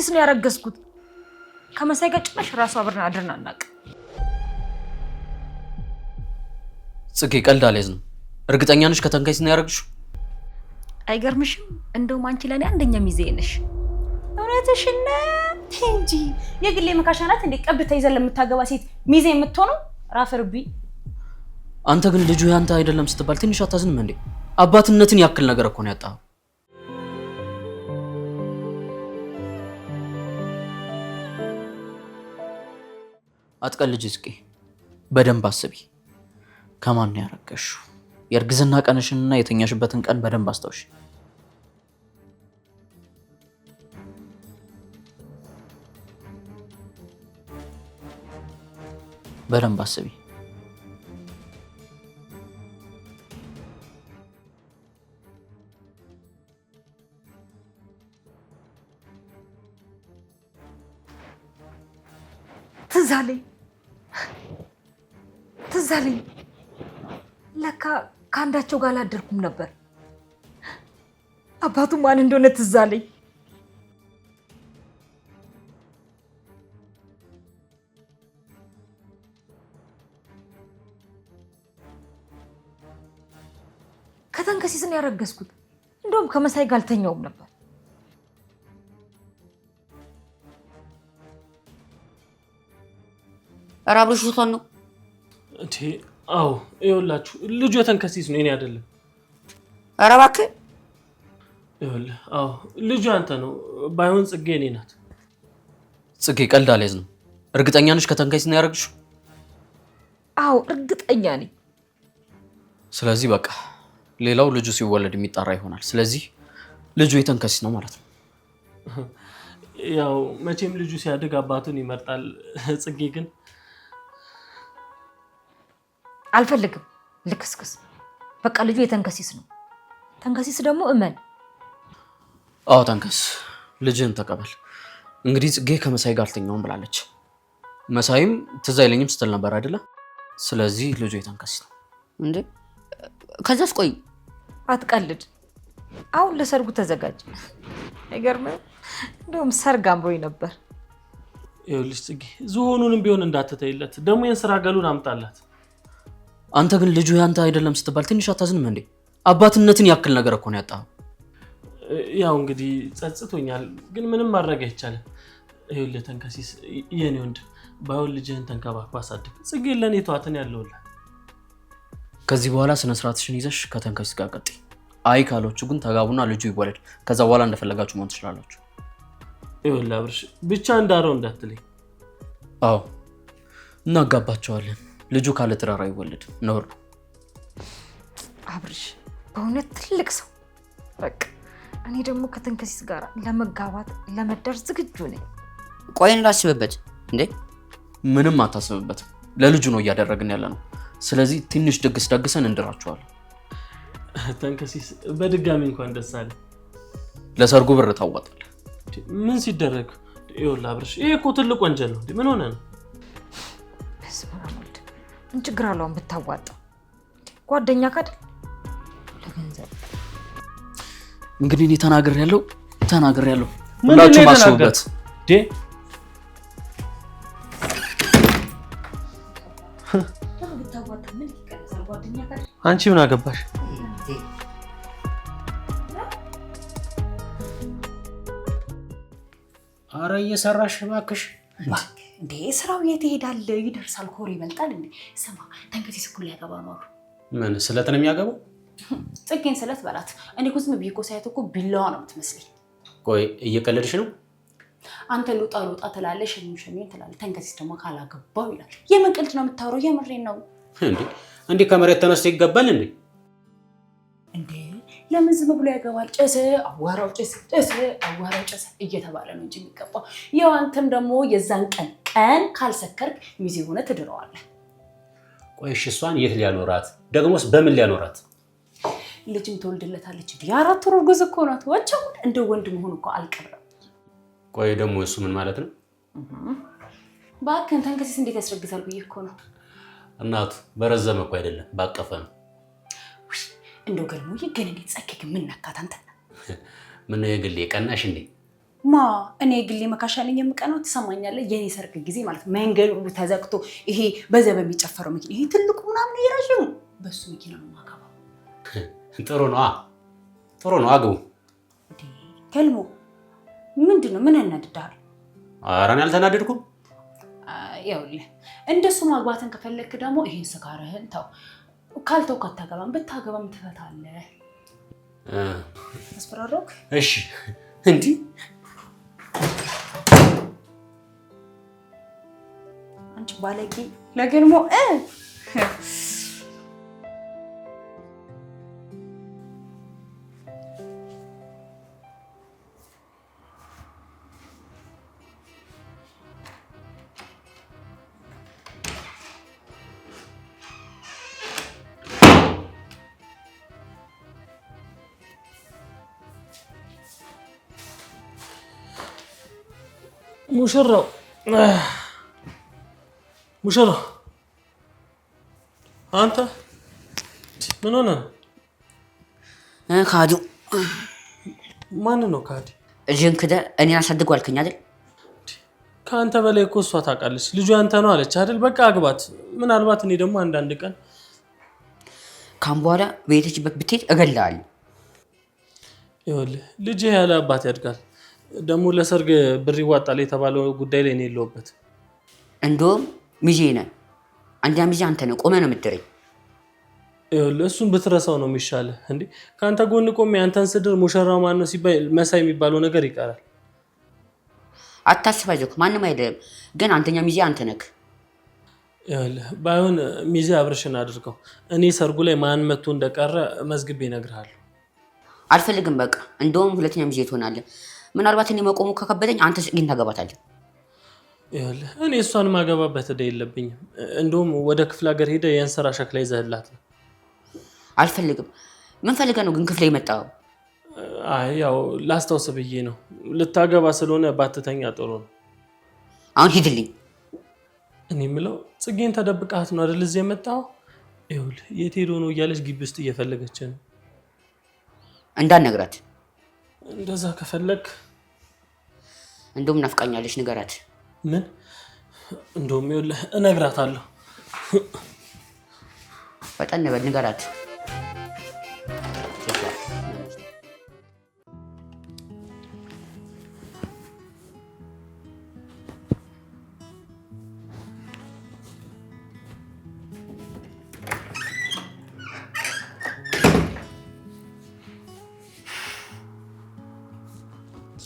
ከተንከሲስ ነው ያረገዝኩት። ከመሳይ ጋር ጭራሽ ራሱ አብረን አድረን አናውቅ። ጽጌ ቀልድ አልያዝንም። እርግጠኛ ነሽ ከተንከሲስ ነው ያረግሽው? አይገርምሽም? እንደውም አንቺ ለኔ አንደኛ ሚዜ ነሽ። እውነትሽን ነው እንጂ የግሌ መካሻናት እንዴ ቀብታ ይዘን ለምታገባ ሴት ሚዜ የምትሆነው ራፈርቢ። አንተ ግን ልጁ ያንተ አይደለም ስትባል ትንሽ አታዝንም እንዴ? አባትነትን ያክል ነገር እኮ ነው ያጣው። አትቀልጂ ጽጌ፣ በደንብ አስቢ። ከማን ነው ያረገሽው? የእርግዝና ቀንሽንና የተኛሽበትን ቀን በደንብ አስታውሽ። በደንብ አስቢ። ትዝ አለኝ። ለካ ከአንዳቸው ጋር አላደርኩም ነበር። አባቱ ማን እንደሆነ ትዝ አለኝ። ከተንከሲስ ነው ያረገዝኩት። እንደውም ከመሳይ ጋር አልተኛውም ነበር። አራብሽ ፎቶን ነው እንዴ? አዎ ይኸውላችሁ፣ ልጁ የተንከሲስ ነው፣ እኔ አይደለም። ኧረ እባክህ ይኸውልህ፣ አዎ ልጁ አንተ ነው። ባይሆን ጽጌ እኔ ናት። ጽጌ ቀልድ አልያዝንም። እርግጠኛ ነሽ ከተንከሲስ ነው ያረግሽው? አዎ እርግጠኛ ነኝ። ስለዚህ በቃ ሌላው ልጁ ሲወለድ የሚጣራ ይሆናል። ስለዚህ ልጁ የተንከሲስ ነው ማለት ነው። ያው መቼም ልጁ ሲያድግ አባቱን ይመርጣል። ጽጌ ግን አልፈልግም። ልክስክስ። በቃ ልጁ የተንከሲስ ነው። ተንከሲስ ደግሞ እመን። አዎ ተንከስ፣ ልጅህን ተቀበል። እንግዲህ ጽጌ ከመሳይ ጋር አልተኛውም ብላለች። መሳይም ትዝ አይለኝም ስትል ነበር አይደለ? ስለዚህ ልጁ የተንከሲስ ነው እንዴ? ከዛስ ቆይ አትቀልድ። አሁን ለሰርጉ ተዘጋጅ። አይገርምም? እንደውም ሰርግ አምሮኝ ነበር። ይኸውልሽ ጽጌ፣ ዝሆኑንም ቢሆን እንዳትተይለት። ደግሞ የን ስራ ገሉን አምጣላት። አንተ ግን ልጁ ያንተ አይደለም ስትባል ትንሽ አታዝንም እንዴ? አባትነትን ያክል ነገር እኮ ነው ያጣው። ያው እንግዲህ ጸጽቶኛል፣ ግን ምንም ማድረግ አይቻልም። ይኸውልህ ተንከሲስ፣ የኔ ወንድ ባይሆን ልጅህን ተንከባክባ አሳድግ። ጽጌ ለኔ ተዋትን ያለውላ። ከዚህ በኋላ ስነ ስርዓትሽን ይዘሽ ከተንከሲስ ጋር ቀጥይ። አይ ካሎቹ ግን ተጋቡና ልጁ ይወለድ። ከዛ በኋላ እንደፈለጋችሁ መሆን ትችላላችሁ። ይኸውልህ አብርሽ፣ ብቻ እንዳረው እንዳትለኝ። አዎ እናጋባቸዋለን። ልጁ ካለ ትዳር አይወለድም። ነውር ነው። አብርሽ በእውነት ትልቅ ሰው። በቃ እኔ ደግሞ ከተንከሲስ ጋር ለመጋባት ለመዳር ዝግጁ ነኝ። ቆይ እንዳስብበት እንዴ? ምንም አታስብበትም። ለልጁ ነው እያደረግን ያለ ነው። ስለዚህ ትንሽ ድግስ ደግሰን እንድራቸዋለን። ተንከሲስ በድጋሚ እንኳን ደስ አለ። ለሰርጉ ብር ታዋጣለህ። ምን ሲደረግ? ይኸውልህ አብርሽ፣ ይሄ እኮ ትልቅ ወንጀል ነው። ምን ሆነ ነው? ምን ችግር አለው ብታዋጣው? ጓደኛ ካደ ለገንዘብ። እንግዲህ እኔ ተናግሬያለሁ። ሁላችሁም አስቡበት። አንቺ ምን አገባሽ? አረ እየሰራሽ እባክሽ። እንዴ ስራው የት ይሄዳል? ይደርሳል። ኮር ይበልጣል እንዴ? ስማ ተንከሲስ እኮ ሊያገባ ነው። ምን ስለት ነው የሚያገባው? ጽጌን ስለት በላት። እኔ እኮ ዝም ብዬ እኮ ሳያት እኮ ቢላዋ ነው የምትመስለኝ። ቆይ እየቀለድሽ ነው? አንተ ሉጣ ትላለሽ፣ ሸሚን ትላለሽ። ተንከሲስ ደግሞ ካላገባው ይላል። የምን ቀልድ ነው የምታወራው? የምሬን ነው እንዴ ከመሬት ተነስቶ ይገባል እንዴ? እንዴ ለምን ዝም ብሎ ያገባል? ጭስ አዋራው ጭስ እየተባለ ነው እንጂ የሚገባው። ያው አንተም ደግሞ የዛን ቀን ካልሰከርክ ሚዜ ሆነ ትድረዋለህ። ቆይ እሷን የት ሊያኖራት? ደግሞስ በምን ሊያኖራት? ልጅም ትወልድለታለች። የአራት ወር እርጉዝ እኮ ናት። ወቸው እንደ ወንድ መሆን እኮ አልቀረም። ቆይ ደግሞ እሱ ምን ማለት ነው? ባክን ተንከሲስ እንዴት ያስረግዛል ብዬ እኮ ነው። እናቱ በረዘመ እኮ አይደለም ባቀፈ ነው። እንደው ገርሞኝ ግን እንዴት ጸከክ ምን ነካት አንተ? ምን ነው የግሌ ቀናሽ እንዴ? ማ እኔ ግሌ መካሻ ነኝ የምቀናው ትሰማኛለህ? የኔ ሰርግ ጊዜ ማለት መንገድ ሁሉ ተዘግቶ ይሄ በዘ በሚጨፈረው መኪና ይሄ ትልቁ ምናምን ይረጅም በሱ መኪና ነው ማከባው። ጥሩ ነው አግቡ። ከልሞ ምንድነው? ምን ያናድዳል? ኧረ እኔ አልተናደድኩም። ይኸውልህ እንደሱ ማግባትን ከፈለክ ደግሞ ይሄን ስካርህን ተው። ካልተው ካታገባም ብታገባም ትፈታለህ። አስፈራሮክ? እሺ እንዴ አንቺ ባለቂ ለገልሞ ሙሽራው አንተ ምን ሆነ? ካዱ ማን ነው ካዲ? እጅን ክደ እኔን አሳድጉ አልከኝ አይደል? ከአንተ በላይ እኮ እሷ ታውቃለች። ልጁ አንተ ነው አለች አይደል? በቃ አግባት። ምናልባት እኔ ደግሞ አንዳንድ ቀን ካም በኋላ በየትችበት ብትሄድ እገልሃለሁ። ይኸውልህ ልጅ ያለ አባት ያድጋል። ደግሞ ለሰርግ ብር ይዋጣል የተባለው ጉዳይ ላይ ነው የለውበት። እንደውም ሚዜ ነህ። አንድ ሚዜ አንተ ነው ቆመህ ነው የምትደረኝ። ይኸውልህ እሱን ብትረሳው ነው የሚሻልህ። እንዴ ከአንተ ጎን ቆሜ አንተን ስድር ሙሽራው ማን ነው ሲባል መሳይ የሚባለው ነገር ይቀራል። አታስብ፣ አይዞህ ማንም አይደለም። ግን አንተኛ ሚዜ አንተ ነህ። ይኸውልህ ባይሆን ሚዜ አብርሽን አድርገው። እኔ ሰርጉ ላይ ማን መጥቶ እንደቀረ መዝግቤ እነግርሃለሁ። አልፈልግም በቃ። እንደውም ሁለተኛ ሚዜ ትሆናለህ። ምናልባት እኔ መቆሙ ከከበደኝ አንተ ግን ታገባታለህ። ይኸውልህ እኔ እሷን ማገባበት ዕዳ የለብኝም። እንደውም ወደ ክፍለ ሀገር ሄደህ የእንስራ ሸክላ ይዘህላት ነው። አልፈልግም። ምን ፈልገህ ነው ግን ክፍለ የመጣው? አይ ያው ላስታውስ ብዬ ነው። ልታገባ ስለሆነ ባትተኛ ጥሩ ነው። አሁን ሂድልኝ። እኔ የምለው ጽጌን ተደብቃት ነው አይደል እዚህ የመጣው? ይኸውልህ የት ሄዶ ነው እያለች ግቢ ውስጥ እየፈለገች ነው። እንዳትነግራት። እንደዛ ከፈለግ እንደውም ናፍቃኛለች፣ ንገራት። ምን? እንደውም ይኸውልህ እነግራታለሁ። ፈጠን በል ንገራት።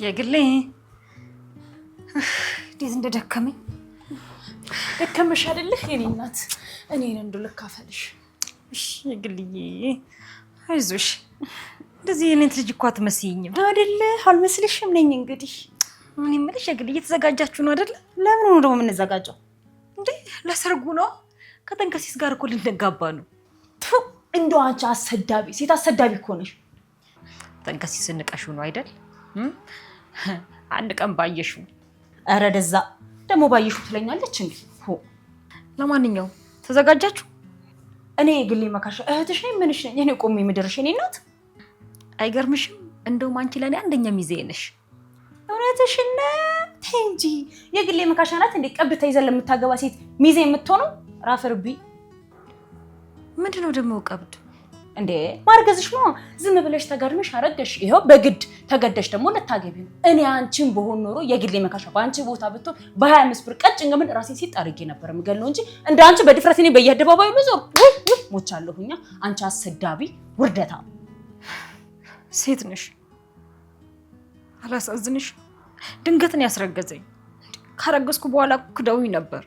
የግሌ እንዴት እንደደከመኝ። ደከመሽ አይደለ የኔ እናት? እኔን እንደው ልካፈልሽ። እሺ የግልዬ አይዞሽ። እንደዚህ የኔት ልጅ እኮ አትመስይኝም አይደለ? አልመስልሽም ነኝ። እንግዲህ ምን ይመልሽ የግልዬ፣ እየተዘጋጃችሁ ነው አይደለ? ለምን ነው ደግሞ የምንዘጋጀው እንዴ? ለሰርጉ ነው። ከተንከሲስ ጋር እኮ ልንጋባ ነው። እንደው አንቺ አሰዳቢ ሴት፣ አሰዳቢ እኮ ነሽ። ተንከሲስ ንቀሹ ነው አይደል? አንድ ቀን ባየሹ። ኧረ ደዛ ደግሞ ባየሹ ትለኛለች እንዴ? ለማንኛውም ተዘጋጃችሁ? እኔ ግሌ መካሻ እህትሽ ነኝ። ምንሽ ነኝ? እኔ ቆሜ ምድርሽ እኔ ናት። አይገርምሽም? እንደውም አንቺ ለኔ አንደኛ ሚዜ ነሽ። እውነትሽን ነው እንጂ የግሌ መካሻ ናት እንዴ? ቀብታ ይዘን ለምታገባ ሴት ሚዜ የምትሆነው ራፍርቢ። ምንድነው ደግሞ ቀብድ እንዴ? ማርገዝሽ ነው። ዝም ብለሽ ተጋድመሽ አረገሽ። ይሄው በግድ ተገደሽ ደግሞ ልታገቢ ነው። እኔ አንቺን በሆን ኖሮ የግሌ መካሻ በአንቺ ቦታ ብትሆን በ25 ብር ቀጭን ገመድ ራሴን ሲጥ አድርጌ ነበር የምገለው እንጂ እንደ አንቺ በድፍረት እኔ በየአደባባዩ ልዞር ሞቻለሁኛ። አንቺ አሰዳቢ ውርደታ ሴት ነሽ። አላሳዝንሽ? ድንገት ነው ያስረገዘኝ። ካረገዝኩ በኋላ ክደውኝ ነበር።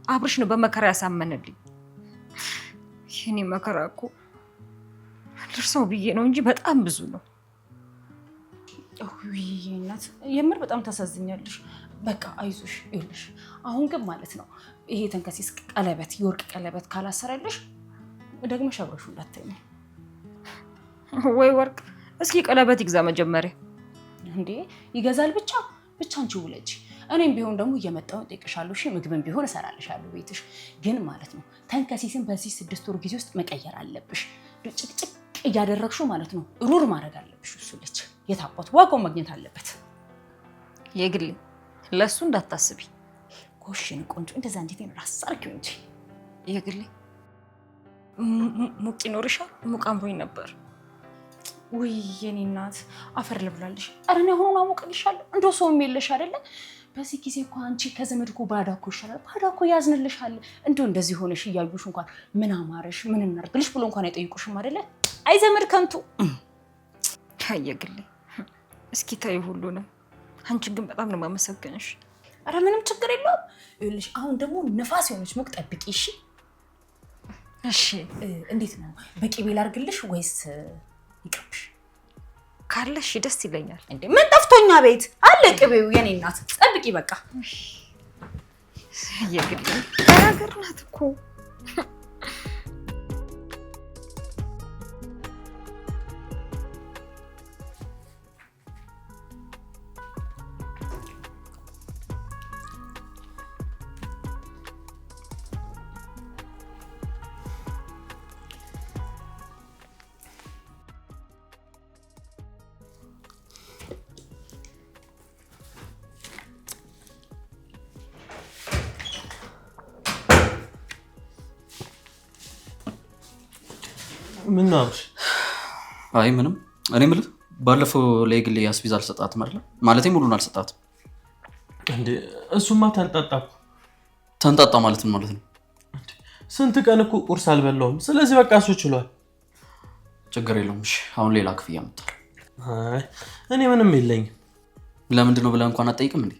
አብርሽ ነው በመከራ ያሳመነልኝ። የኔ መከራ እኮ ደርሰው ብዬ ነው እንጂ በጣም ብዙ ነው። እናት የምር በጣም ታሳዝኛለሽ። በቃ አይዞሽ። ይኸውልሽ አሁን ግን ማለት ነው ይሄ ተንከሲስ ቀለበት፣ የወርቅ ቀለበት ካላሰረልሽ ደግመሽ አብረሹ እንዳትተኝ። ወይ ወርቅ? እስኪ ቀለበት ይግዛ መጀመሪያ። እንዴ ይገዛል። ብቻ አንቺ ውለጂ። እኔም ቢሆን ደግሞ እየመጣሁ እጠይቅሻለሁ። እሺ ምግብም ቢሆን እሰራልሻለሁ ቤትሽ። ግን ማለት ነው ተንከሲስን በዚህ 6 ወር ጊዜ ውስጥ መቀየር አለብሽ። ጭቅጭቅ እያደረግሽው ማለት ነው ሩር ማድረግ አለብሽ። እሱ ልጅ የታባቱ ዋጋው ማግኘት አለበት። የግሌ ለሱ እንዳታስቢ። ጎሽን ቆንጆ እንደዛ እንዴት ነው ራሳርኪው እንጂ የግሌ ሙቅ ይኖርሻል? ሙቅ አምሮኝ ነበር። ውይ የኔ እናት አፈር ልብላልሽ። ኧረ እኔ አሁን አሞቅልሻለሁ። እንደው ሰውም የለሽ አይደለ? በዚህ ጊዜ እኮ አንቺ ከዘመድ እኮ ባዳ እኮ ይሻላል። ባዳ እኮ ያዝንልሻል። እንደው እንደዚህ ሆነሽ እያዩሽ እንኳን ምን አማረሽ ምን እናርግልሽ ብሎ እንኳን አይጠይቁሽም አይደለ? አይ ዘመድ ከንቱ። የግሌ እስኪ ታይ ሁሉንም። አንቺን ግን በጣም ነው የማመሰግንሽ። ኧረ ምንም ችግር የለውም። ይኸውልሽ አሁን ደግሞ ነፋስ የሆነች ሙቅ ጠብቂ እሺ? እሺ። እንዴት ነው በቂቤ ላድርግልሽ ወይስ ይቅርብሽ? ካለሽ ደስ ይለኛል። እንዴ ምን ጠፍቶኛ ቤት አለ ቅቤው የኔ እናት። ጠብቂ በቃ። የግሌ ገራገር ናት እኮ። ምን ነው አብሽ? አይ ምንም። እኔ የምልህ ባለፈው ለየግሌ አስቤዛ አልሰጣትም አይደል? ማለቴ ሙሉን አልሰጣትም። እንዴ እሱማ ተንጣጣኩ። ተንጣጣ ማለት ምን ማለት ነው? ስንት ቀን እኮ ቁርስ አልበላውም። ስለዚህ በቃ እሱ ችሏል። ችግር የለውም። እሺ አሁን ሌላ ክፍያ መጣል። አይ እኔ ምንም የለኝም። ለምንድን ነው ብለህ እንኳን አትጠይቅም እንዴ?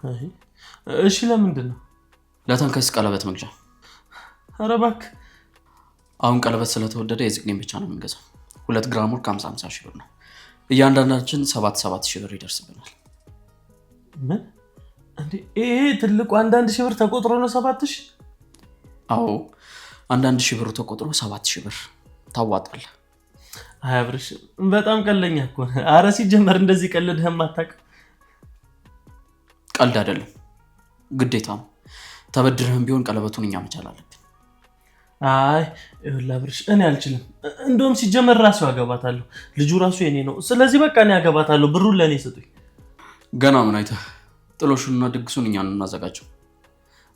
አይ እሺ ለምንድን ነው? ለተንከስ ቀለበት መግዣ። ኧረ እባክህ አሁን ቀለበት ስለተወደደ የዝግኔን ብቻ ነው የምንገዛው። 2 ግራም ወርቅ 50 ሺህ ብር ነው። እያንዳንዳችን 7 ሺህ ብር ይደርስብናል። ምን እንዴ? ይሄ ትልቁ 1 ሺህ ብር ተቆጥሮ ነው 7 ሺህ? አዎ 1 ሺህ ብር ተቆጥሮ 7 ሺህ ብር ታዋጣለህ። አይ አብርሽ በጣም ቀለኛ እኮ። ኧረ ሲጀመር እንደዚህ ቀልድህም አታውቅም። ቀልድ አይደለም ግዴታ ነው። ተበድረህም ቢሆን ቀለበቱን እኛ መቻል አለብን። አይ ይኸውልህ አብርሽ እኔ አልችልም። እንደውም ሲጀመር ራሱ ያገባታለሁ። ልጁ ራሱ የኔ ነው። ስለዚህ በቃ እኔ ያገባታለሁ። ብሩን ለእኔ ስጡኝ። ገና ምን አይተህ? ጥሎሹንና ድግሱን እኛ ነው እናዘጋጀው።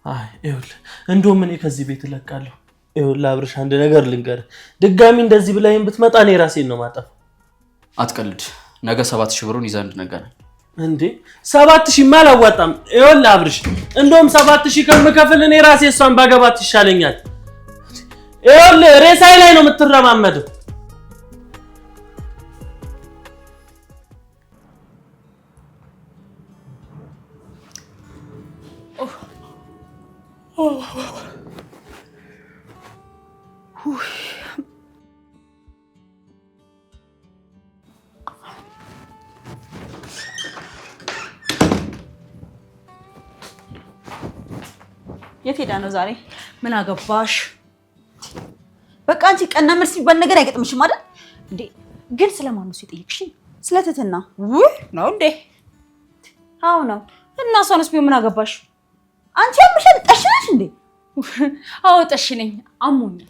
አይ ይኸውልህ እንደውም እኔ ከዚህ ቤት እለቃለሁ። ይኸውልህ አብርሽ አንድ ነገር ልንገርህ። ድጋሚ እንደዚህ ብላይም ብትመጣ እኔ ራሴን ነው ማጠፋው። አትቀልድ። ነገ 7 ሺህ ብሩን ይዘህ እንገናኝ። እንዴ 7 ሺህ አላዋጣም። ይኸውልህ አብርሽ እንደውም 7 ሺህ ከምከፍል እኔ ራሴ እሷን ባገባት ይሻለኛል። ይኸውልህ ሬሳይ ላይ ነው የምትረማመደው። የት ሄዳ ነው ዛሬ? ምን አገባሽ? በቃ አንቺ ቀና መልስ የሚባል ነገር አይገጥምሽም አይደል እንዴ? ግን ስለማን ነው የጠየቅሽ? ስለ ትትና ነው እንዴ? አዎ ነው። እና እሷንስ ቢሆን ምን አገባሽ? አንቺ አምሽን ጠሽ ነሽ እንዴ? አዎ ጠሽ ነኝ። አሞኛል።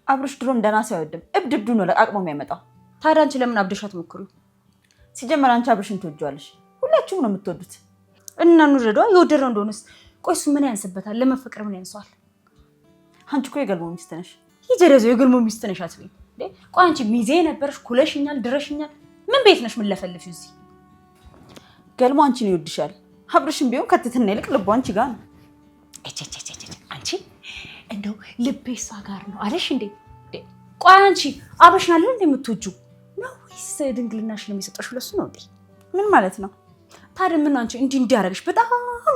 አብርሽ ድሮም ደህና ሰው አይወድም። እብድ ነው ለቃቅሞ የሚያመጣው። ታዲያ አንቺ ለምን አብደሽ አትሞክሪው? ሲጀመር አንቺ አብርሽን ትወጂዋለሽ። ሁላችሁም ነው የምትወዱት። እና እንውደደዋ። የወደደው እንደሆነስ ቆይ እሱ ምን ያንስበታል? ለመፈቀር ምን ያንሰዋል? አንቺ እኮ የገልሞ ሚስት ነሽ። ይጀረዘው የገልሞ ሚስት ነሽ አትበይ እንዴ። ቆይ አንቺ ሚዜ ነበርሽ፣ ኩለሽኛል፣ ድረሽኛል። ምን ቤት ነሽ? ምን ለፈልፍሽ እዚህ? ገልሞ አንቺን ይወድሻል። አብርሽም ቢሆን ከትትና ይልቅ ልቧ አንቺ ጋር ነው። አንቺ እንደው ልቤ እሷ ጋር ነው አለሽ እንዴ? ቆይ አንቺ አብርሽን አለ እንዴ የምትወጂው ነው ወይስ ድንግልናሽን የሚሰጠሽ ለሱ ነው እንዴ? ምን ማለት ነው ታዲያ? ምን አንቺ እንዲህ ያደርግሽ? በጣም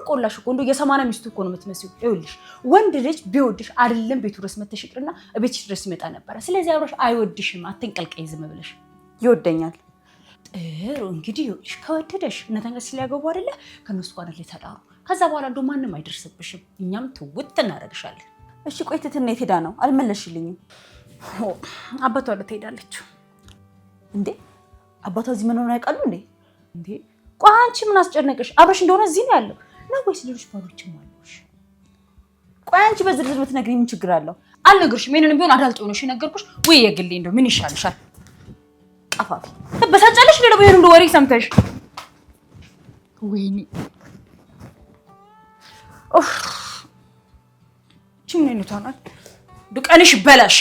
ቆላሽ እኮ እንደው የሰማና ሚስቱ እኮ ነው የምትመስዪው። ይኸውልሽ ወንድ ልጅ ቢወድሽ አይደለም ቤቱ ድረስ መተሽ ይቅርና እቤትሽ ድረስ ይመጣ ነበር። ስለዚህ አብርሽ አይወድሽም። አትንቀልቀይ ዝም ብለሽ። ይወደኛል። ጥሩ እንግዲህ ይኸውልሽ ከወደደሽ እነተንገስ ሊያገቡ አይደለ? ከነሱ ጋር ተዳሩ። ከዛ በኋላ እንደው ማንም አይደርስብሽም። እኛም ትውት እናደርግሻለን። እሺ ቆይ ትትና የት ሄዳ ነው? አልመለስሽልኝም። አባቷ ልትሄዳለች እንዴ? አባቷ እዚህ ምን ሆነ ያውቃሉ እንዴ? እንዴ ቆይ አንቺ ምን አስጨነቀሽ? አብረሽ እንደሆነ እዚህ ነው ያለው ነው ወይስ ሌሎች ባሎችም አሉሽ? ቆይ አንቺ በዝርዝር ብትነግሪኝ ምን ችግር አለው? አልነግርሽም። ይሄንን ቢሆን አዳልጦ ነው የነገርኩሽ። ወይ የግሌ እንደው ምን ይሻልሻል? ቀፋፊ ተበሳጫለሽ። ደግሞ ይሄንን ወሬ ሰምተሽ ወይኔ ኦፍ ምን አይነቷ ናት? ዱቀንሽ በላሽ።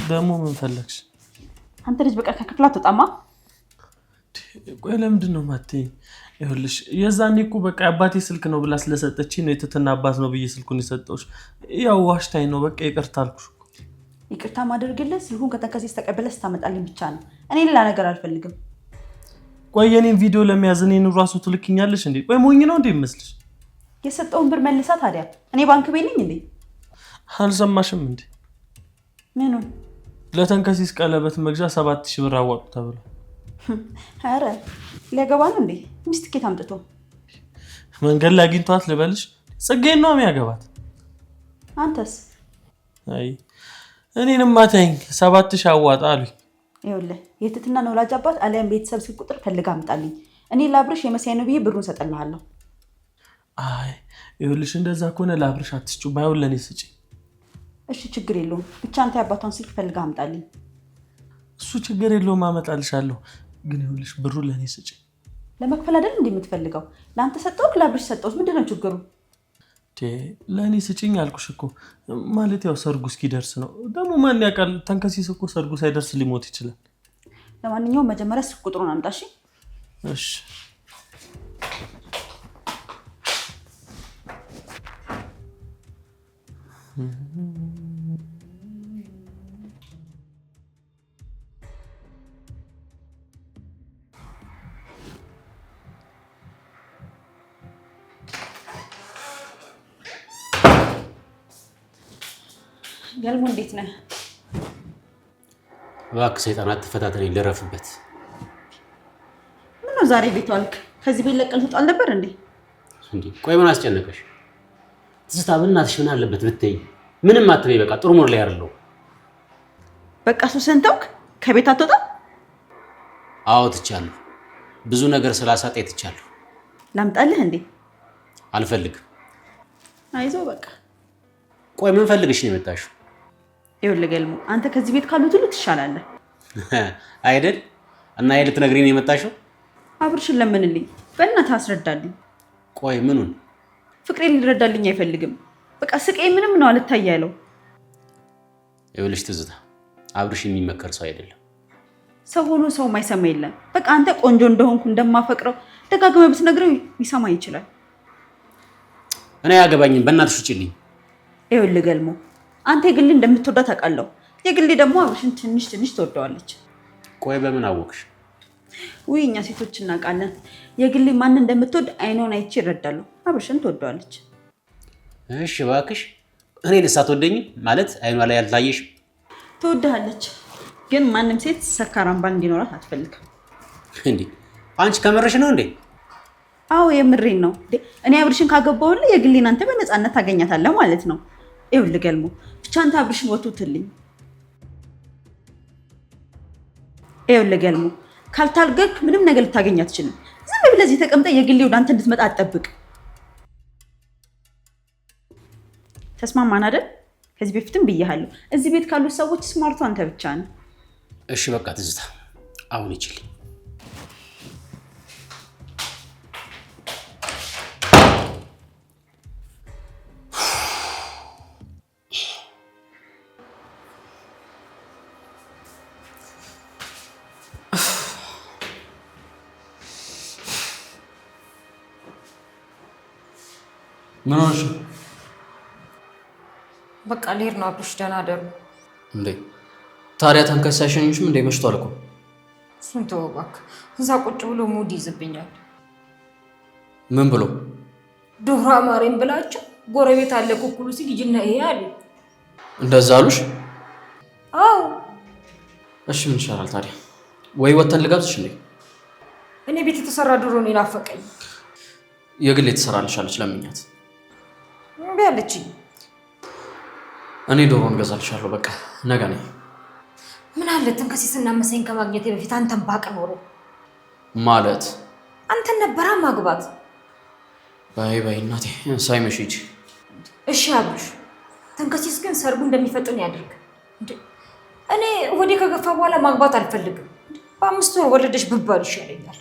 ደግሞ ምን ፈለግሽ? አንተ ልጅ በቃ ከክፍል አትወጣማ። ቆይ ለምንድን ነው ማትይ? ይኸውልሽ የዛኔ እኮ በቃ አባቴ ስልክ ነው ብላ ስለሰጠችኝ ነው የትትና አባት ነው ብዬ ስልኩን የሰጠሁሽ። ያው ዋሽታኝ ነው በቃ ይቅርታ አልኩሽ። ይቅርታ ማድረግልህ ስልኩን ከተንከሲስ ተቀበለህ ስታመጣልኝ ብቻ ነው። እኔ ሌላ ነገር አልፈልግም። ቆይ የኔን ቪዲዮ ለመያዝ እኔን ራሱ ትልክኛለሽ እንዴ? ቆይ ሞኝ ነው እንዴ ይመስልሽ? የሰጠውን ብር መልሳ ታዲያ እኔ ባንክ ቤት ነኝ እንዴ? አልሰማሽም እንዴ? ምኑን? ለተንከሲስ ቀለበት መግዣ 7000 ብር አዋጡ ተብሎ። አረ ሊያገባ ነው እንዴ? ሚስት ከየት አምጥቶ? መንገድ ላይ አግኝቷት ልበልሽ? ጽጌን ነው የሚያገባት። አንተስ? አይ እኔንም ማተኝ 7000 አዋጣ አሉኝ። ይኸውልህ የትትና ነው ወላጅ አባት አሊያም ቤተሰብ ስልክ ቁጥር ፈልጋ አምጣልኝ። እኔ ላብርሽ የመሳይ ነው ብዬ ብሩን ሰጠልሃለሁ። አይ ይኸውልሽ እንደዛ ከሆነ ላብርሽ አትስጩ፣ ባይሆን ለኔ ስጪ። እሺ ችግር የለውም ብቻ አንተ የአባቷን ስልክ ፈልጋ አምጣልኝ። እሱ ችግር የለውም አመጣልሻለሁ፣ ግን ይኸውልሽ ብሩን ለኔ ስጪ። ለመክፈል አይደል እንዴ የምትፈልገው? ለአንተ ሰጠሁት ላብርሽ ሰጠሁት፣ ምንድን ነው ችግሩ? ለኔ ስጪኝ አልኩሽ እኮ። ማለት ያው ሰርጉ እስኪደርስ ነው። ደግሞ ማን ያውቃል ተንከሲስ እኮ ሰርጉ ሳይደርስ ሊሞት ይችላል። ለማንኛውም መጀመሪያ ስልክ ቁጥሩን አምጣ እሺ? እሺ ገልሞ እንዴት ነህ? እባክህ ሰይጣናት ተፈታተነኝ ልረፍበት። ምን ነው ዛሬ ቤት ዋልክ? ከዚህ ቤት ለቀን ትወጣ አልነበር እንዴ? እንዴ ቆይ ምን አስጨነቀሽ? ትዝታ በእናትሽ ምን አለበት ብትይ? ምንም አትበይ፣ በቃ ጥሩ ሞር ላይ አይደለሁ። በቃ ሱስህን ተውክ? ከቤት አትወጣ? አዎ ትቻለሁ። ብዙ ነገር ስላሳጣኝ ትቻለሁ። ላምጣልህ እንዴ? አልፈልግም። አይዞህ በቃ። ቆይ ምን ፈልግሽ ነው የመጣሽው? ይኸውልህ ገልሞ አንተ ከዚህ ቤት ካሉት ሁሉ ትሻላለህ አይደል? እና ይሄ ልትነግሪኝ ነው የመጣሽው? አብርሽን ለምንልኝ፣ በእናትህ አስረዳልኝ። ቆይ ምኑን? ፍቅሬን ሊረዳልኝ አይፈልግም። በቃ ስቃይ ምንም ነው አልታይ ያለው። ይኸውልሽ ትዝታ አብርሽ የሚመከር ሰው አይደለም። ሰው ሆኖ ሰው ማይሰማ የለም። በቃ አንተ ቆንጆ እንደሆንኩ እንደማፈቅረው ደጋግመህ ብትነግረው ሊሰማ ይችላል። እኔ አያገባኝም፣ በእናትሽ ውጪልኝ። ይኸውልህ ገልሞ አንተ የግሌ እንደምትወዳት አውቃለሁ። የግሌ ደግሞ አብርሽን ትንሽ ትወደዋለች። ቆይ በምን አወቅሽ? ውይ እኛ ሴቶች እናውቃለን። የግሌ ማን እንደምትወድ አይኗን አይቼ ይረዳሉ። አብርሽን ትወደዋለች። እሺ እባክሽ እኔ ልሳ አትወደኝም ማለት አይኗ ላይ አልታየሽም? ትወድሃለች፣ ግን ማንም ሴት ሰካራም ባል እንዲኖራት አትፈልግም። እንዴ አንቺ ከመረሽ ነው እንዴ? አዎ የምሬን ነው። እኔ አብርሽን ካገባሁልህ የግሌን አንተ በነፃነት ታገኛታለህ ማለት ነው። ይኸውልህ ገልሞ ብቻ አንተ አብርሽን ወቱትልኝ። ይኸውልህ ገልሞ ካልታልገክ ምንም ነገር ልታገኝ አትችልም። ዝም ብለህ እዚህ ተቀምጠህ የግሌ ወደ አንተ እንድትመጣ አትጠብቅ። ተስማማን አይደል? ከዚህ በፊትም ብያለሁ፣ እዚህ ቤት ካሉት ሰዎች ስማርቱ አንተ ብቻ ነህ። እሺ በቃ ትዝታ አሁን ይችላል። ምን ሆነሽ? በቃ ልሄድ ነው። አብርሽ ደህና አደሩ። እንዴ ታዲያ ተንከሲስ አይሸኝሽም እንዴ? መሽቷል እኮ። እሱን ተወው እባክህ። እዛ ቁጭ ብሎ ሙድ ይዝብኛል። ምን ብሎ? ዶሮ አማሬን ብላቸው ጎረቤት አለ ኩኩሉ ሲል ልጅና ይሄ አሉ። እንደዛ አሉሽ? አዎ። እሺ ምን ይሻላል ታዲያ? ወይ ወተን ልጋብዝሽ እንዴ? እኔ ቤት የተሰራ ዶሮ ነው የናፈቀኝ። የግል የተሰራልሻለች ለምኛት። እምቢ አለችኝ። እኔ ዶሮ እንገዛልሻለሁ። በቃ ነገ ነኝ። ምን አለ ተንከሲስና መሳይን ከማግኘቴ በፊት አንተን ባቅ ኖሮ። ማለት አንተን ነበራ ማግባት። ባይ እናቴ ሳይመሽ ሂጂ። እሺ አብርሽ፣ ተንከሲስ ግን ሰርጉ እንደሚፈጥን ያድርግ። እኔ ወዴ ከገፋ በኋላ ማግባት አልፈልግም። በ5 ወር ወለደሽ ብባል ይሻለኛል።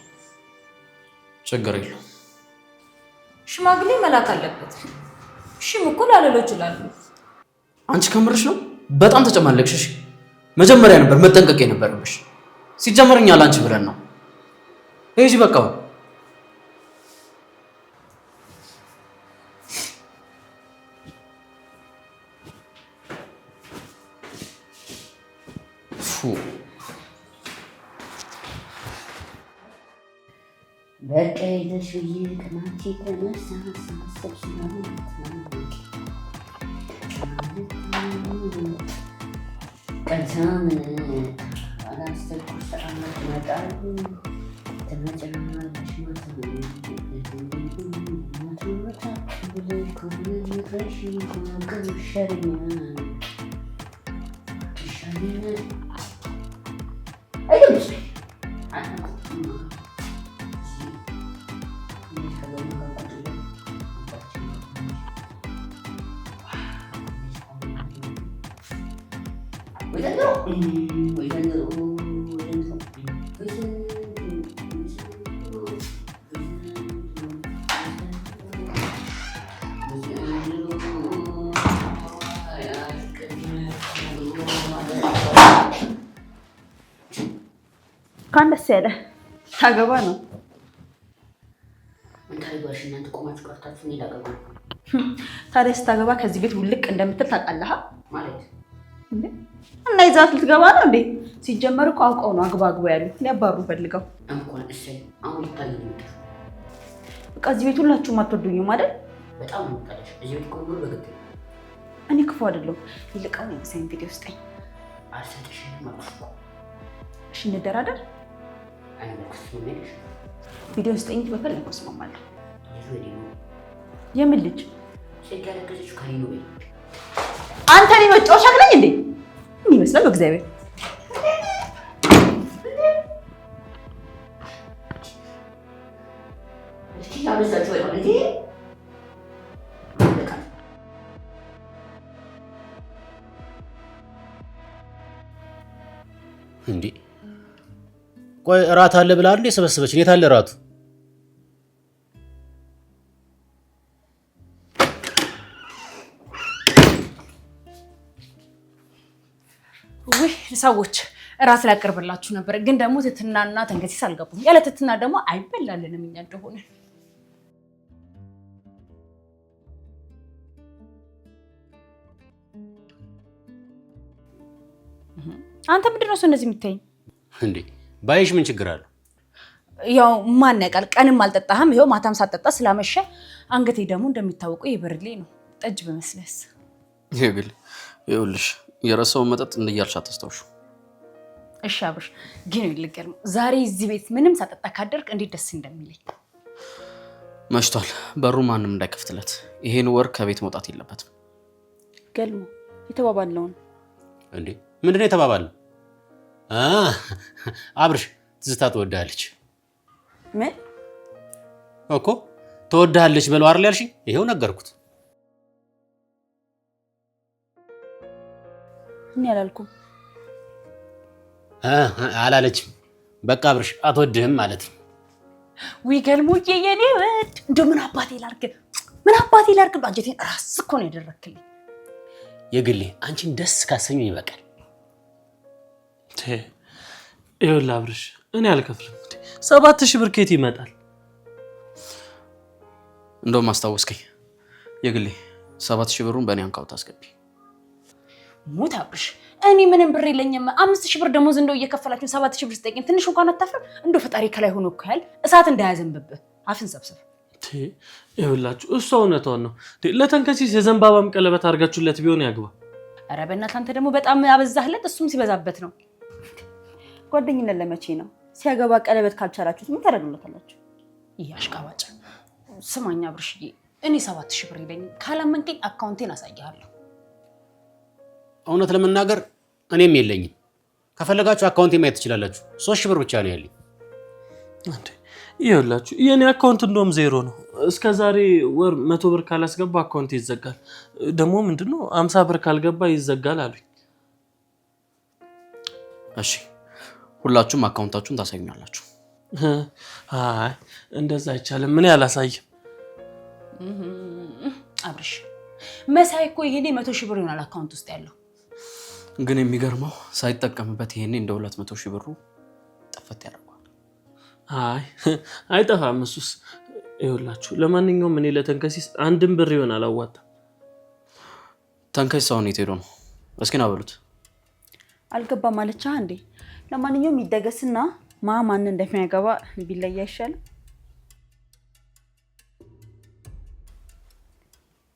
ችግር የለውም። ሽማግሌ መላክ አለበት። እሺም እኮ ላለለው ይችላል። አንቺ ከምርሽ ነው? በጣም ተጨማለቅሽ። እሺ መጀመሪያ ነበር መጠንቀቅ የነበረብሽ። ሲጀመርኛ ላንቺ ብለን ነው። ሂጂ በቃ። በቀይ ለሽይ ከማቲ ተነሳ ካን ደስ ያለ ታገባ ነው። እንታይባሽ እናንተ ቆማችሁ ቀርታችሁ ነው ያገባ። ታዲያ ስታገባ ከዚህ ቤት ውልቅ እንደምትል ታውቃለህ ማለት እንዴ? እና ይዛት ልትገባ ነው እንዴ? ሲጀመር እኮ አውቀው ነው አግባ ያሉ ሊያባሩ ፈልገው። እንኳን እሰይ አሁን ታየኝ ነው። በቃ እዚህ ቤት ሁላችሁም አትወዱኝም አይደል? በጣም ነው ታዲያ እዚህ ቤት ቆሞ በግድ እኔ ክፉ አይደለሁ። ይልቀው የምሳይን ቪዲዮ ስጠኝ። አልሰጥሽም ማለት ነው። እሺ እንደራደር። አይነክስ ነው ማለት ቪዲዮ ስጠኝ በፈለገው እስማማለሁ። ይሄ ነው የምን ልጅ ሲጋለገዝሽ ካሪኖ ወይ አንተ ነኝ መጫወቻ አክለኝ እንዴ? ምን ይመስላል በእግዚአብሔር። እስኪ ታበዛችሁ ወይ እንዴ? እንዴ ቆይ እራት አለ ብላ እንዴ ሰበሰበች? የት አለ እራቱ? ውይ ሰዎች እራት ላቀርብላችሁ ነበር፣ ግን ደግሞ ትትናና ተንከሲስ አልገቡም። ያለ ትትና ደግሞ አይበላልንም እኛ እንደሆነ። አንተ ምንድነው እነዚህ የምታይኝ እንዴ? ባይሽ ምን ችግር አለ? ያው ማን ያውቃል፣ ቀንም አልጠጣህም፣ ይሄው ማታም ሳትጠጣ ስላመሸ። አንገቴ ደግሞ እንደሚታወቀው የብርሌ ነው። ጠጅ በመስለስ ይግል ይኸውልሽ፣ የረሳውን መጠጥ እንደያልሽ አታስታውሹ። እሺ አብርሽ፣ ግን ይልቀርም ዛሬ እዚህ ቤት ምንም ሳጠጣ ካደርክ እንዴት ደስ እንደሚለኝ። መሽቷል፣ በሩ ማንም እንዳይከፍትለት። ይሄን ወር ከቤት መውጣት የለበትም። ገልሞ የተባባልነውን እንዴ? ምንድነው የተባባልነው? አብርሽ ትዝታ ትወዳለች። ምን እኮ ትወዳለች በለው አይደል ያልሽኝ? ይሄው ነገርኩት። እኔ አላልኩም። አላለችም። በቃ አብርሽ አትወድህም ማለት ነው። ወይ ገልሞዬ የኔ ወድ እንደው ምን አባቴ ላርግ አንጀቴን ራስ እኮ ነው ያደረክልኝ። የግሌ አንቺን ደስ ካሰኘኝ ይበቃል። ይኸውልህ አብርሽ፣ እኔ አልከፍልም። 7000 ብር ከየት ይመጣል? እንደውም አስታወስከኝ። የግሌ 7000 ብሩን በእኔ አካውንት አስገቢ። ሞት አብርሽ፣ እኔ ምንም ብር የለኝም። 5000 ብር ደሞዝ እንደው እየከፈላችሁ 7000 ብር ስጠይቅኝ ትንሽ እንኳን አታፍርም? እንደው ፈጣሪ ከላይ ሆኖ እኮ ያል እሳት እንዳያዘንብብህ አፍን ሰብስብ። ይኸውላችሁ እሷ እውነቷን ነው። ለተንከሲስ የዘንባባም ቀለበት አድርጋችሁለት ቢሆን ያግባ። ኧረ በእናትህ አንተ ደግሞ በጣም አበዛህለት። እሱም ሲበዛበት ነው። ጓደኝነት ለመቼ ነው? ሲያገባ ቀለበት ካልቻላችሁት ምን ታደርጉለታላችሁ? ይሄ አሽቃባጭ። ስማኛ ብርሽዬ፣ እኔ 7000 ብር የለኝም። ካላመንከኝ አካውንቴን አሳይሃለሁ። እውነት ለመናገር እኔም የለኝም። ከፈለጋችሁ አካውንቴ ማየት ትችላላችሁ። 3000 ብር ብቻ ነው ያለኝ። እንዴ ይኸውላችሁ የኔ አካውንት እንደውም ዜሮ ነው። እስከ ዛሬ ወር 100 ብር ካላስገባ አካውንት ይዘጋል። ደግሞ ምንድነው 50 ብር ካልገባ ይዘጋል አሉኝ። እሺ ሁላችሁም አካውንታችሁን ታሳዩኛላችሁ። አይ እንደዛ አይቻልም። ምን ያላሳይም። አብርሽ መሳይ እኮ ይሄኔ 100 ሺህ ብር ይሆናል አካውንት ውስጥ ያለው። ግን የሚገርመው ሳይጠቀምበት ይሄኔ እንደ 200 ሺህ ብሩ ጠፈት ያደርገዋል። አይ አይጠፋም እሱስ። ይኸውላችሁ ለማንኛውም እኔ ለተንከሲስ አንድም ብር ይሆን አላዋጣም። ተንከሲስ አሁን የት ሄዶ ነው? እስኪ ና በሉት። አልገባም ማለቻ እንዴ? ለማንኛውም ይደገስና ማን እንደሚያገባ ቢለያ ይሻላል።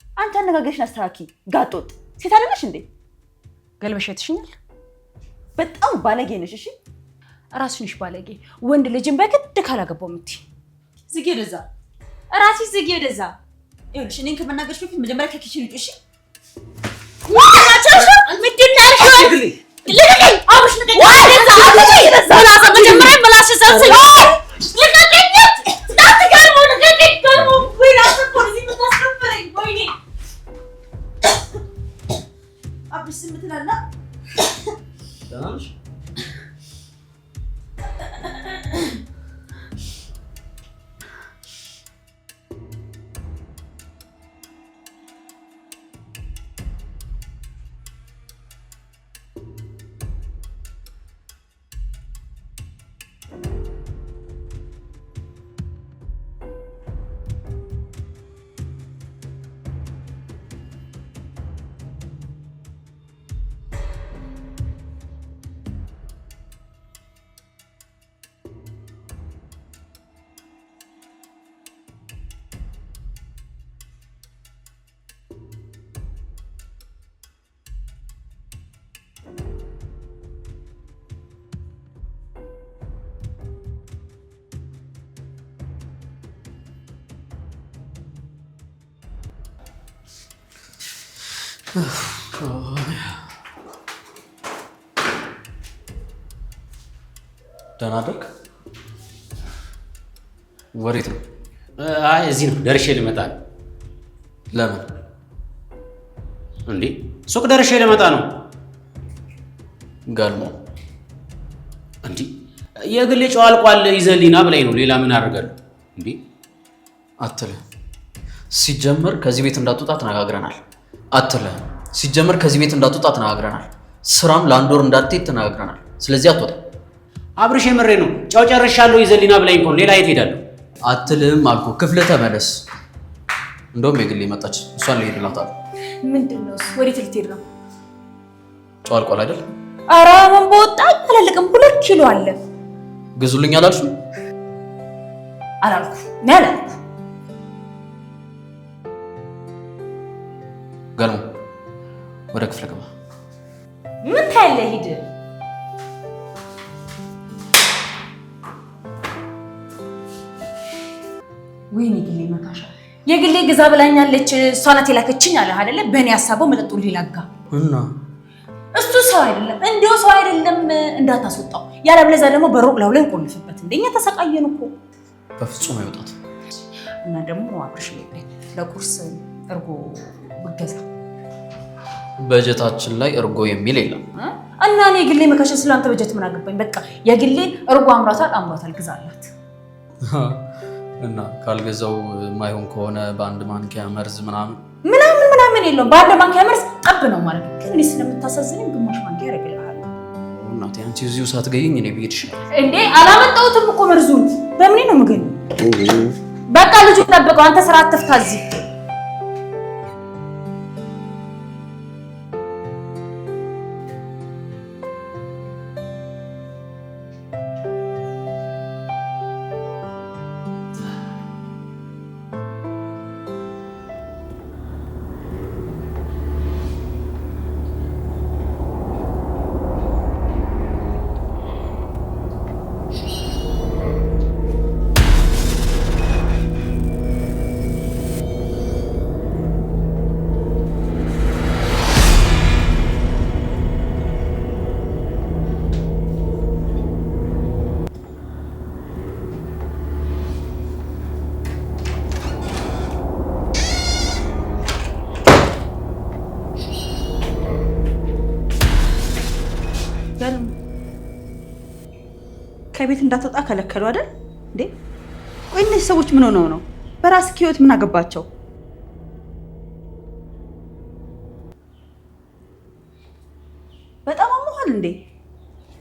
አንተ አነጋገርሽን አስተካኪ። ጋጦጥ ሴት አይደለሽ እንዴ? ገልበሸትሽኛል። በጣም ባለጌ ነሽ። እሺ ራስሽ ነሽ ባለጌ። ወንድ ልጅን በግድ ካላገባው ምትይ ዝጊ ወደዛ። ራስሽ ዝጊ ወደዛ። ይኸውልሽ እኔን ከመናገርሽ በፊት መጀመሪያ ከኪችን ውጪ። እሺ ዋናቸሽ ምትናርሽ ልቀቀኝ። አብሽ ልቀቀኝ። ወደዛ ወደዛ ወደዛ መጀመሪያ መላሽ ሰንሰኝ ልቀቀኝ። ታትጋርሞ ልቀቀኝ። ጋርሞ ወይራ ሰፖርዚ ምታስከፈረኝ ወይኔ አብሽ ምትላላ ዳንሽ ደህና አደርክ? ወሬት ነው? አይ እዚህ ነው ደርሼ ልመጣ ነው። ለምን? እንዴ ሱቅ ደርሼ ልመጣ ነው። ጋልሞ እንዴ የግሌ ጨው አልቋል ይዘሊና ብላኝ ነው። ሌላ ምን አደርጋለሁ እንዴ? አትልህ። ሲጀመር ከዚህ ቤት እንዳትወጣ ተነጋግረናል። አትልህ። ሲጀመር ከዚህ ቤት እንዳትወጣ ተነጋግረናል። ስራም ለአንድ ወር እንዳትሄድ ተነጋግረናል። ስለዚህ አትወጣ። አብርሽ የምሬ ነው። ጨው ጨርሻለሁ ይዘሊና ብላኝ እኮ ሌላ የት ሄዳለሁ? አትልህም አልኩ። ክፍልህ ተመለስ። እንደውም የግሌ መጣች። እሷን ልሄድላታል። ምንድነው? ወዴት ልትሄድ ነው? ጨው አልቋል አይደል? ኧረ ምን በወጣኝ አላለቅም። 2 ኪሎ አለ። ግዙልኝ አላልሽም? አላልኩ ነው ያላልኩ። ገልሞ ወደ ክፍለ ግባ። ምን ታያለህ? ሂድ። ወይኔ ግሌ መካሻ የግሌ ግዛ ብላኛለች። እሷ ናት የላከችኝ አለ አይደለ? በእኔ ሀሳበው መጠጡን ሊላጋ እና እሱ ሰው አይደለም፣ እንዲሁ ሰው አይደለም። እንዳታስወጣው፣ ያለበለዚያ ደግሞ በሩቅ ላው ላይ እንቆልፍበት። እንደኛ ተሰቃየን እኮ። በፍጹም አይወጣት። እና ደግሞ አብርሽ ለቁርስ እርጎ ብገዛ በጀታችን ላይ እርጎ የሚል የለም። እና እኔ የግሌ መካሻ ስለአንተ በጀት ምን አገባኝ? በቃ የግሌን እርጎ አምሯታል ግዛላት። እና ካልገዛው ማይሆን ከሆነ በአንድ ማንኪያ መርዝ ምናምን የለውም። በአንድ ማንኪያ መርዝ ጠብ ነው ማለት ነው። ግን እኔ ስለምታሳዝነኝ ግማሽ ማንኪያ ያደርግልሃል። እናቴ አንቺ እዚሁ ሳትገይኝ እኔ ብሄድ ይሻላል። እንዴ አላመጣሁትም እኮ መርዙን። በምን ነው የምገኝ? በቃ ልጁ ጠብቀው። አንተ ስራ አትፍታ እዚህ። ገልሙ ከቤት እንዳትወጣ ከለከሉ አይደል እንዴ? ቆይ እነዚህ ሰዎች ምን ሆነው ነው? በራስ ህይወት ምን አገባቸው? በጣም አሞሃል እንዴ?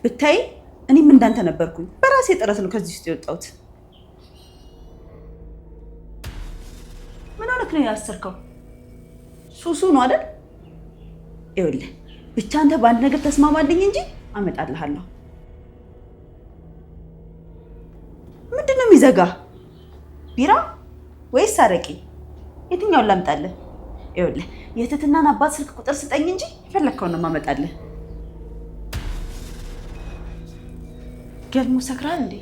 ብታይ እኔም እንዳንተ ነበርኩኝ። በራሴ ጥረት ነው ከዚህ ውስጥ የወጣሁት። ምን ሆነክ ነው ያሰርከው? ሱሱ ነው አይደል? ይኸውልህ ብቻ አንተ በአንድ ነገር ተስማማልኝ እንጂ አመጣልሃለሁ። ምንድን ነው የሚዘጋ? ቢራ ወይስ አረቄ? የትኛውን ላምጣልህ? ይኸውልህ የትትናን አባት ስልክ ቁጥር ስጠኝ እንጂ የፈለግከውን ነው የማመጣልህ። ገልሙ ሰክራል እንዴ?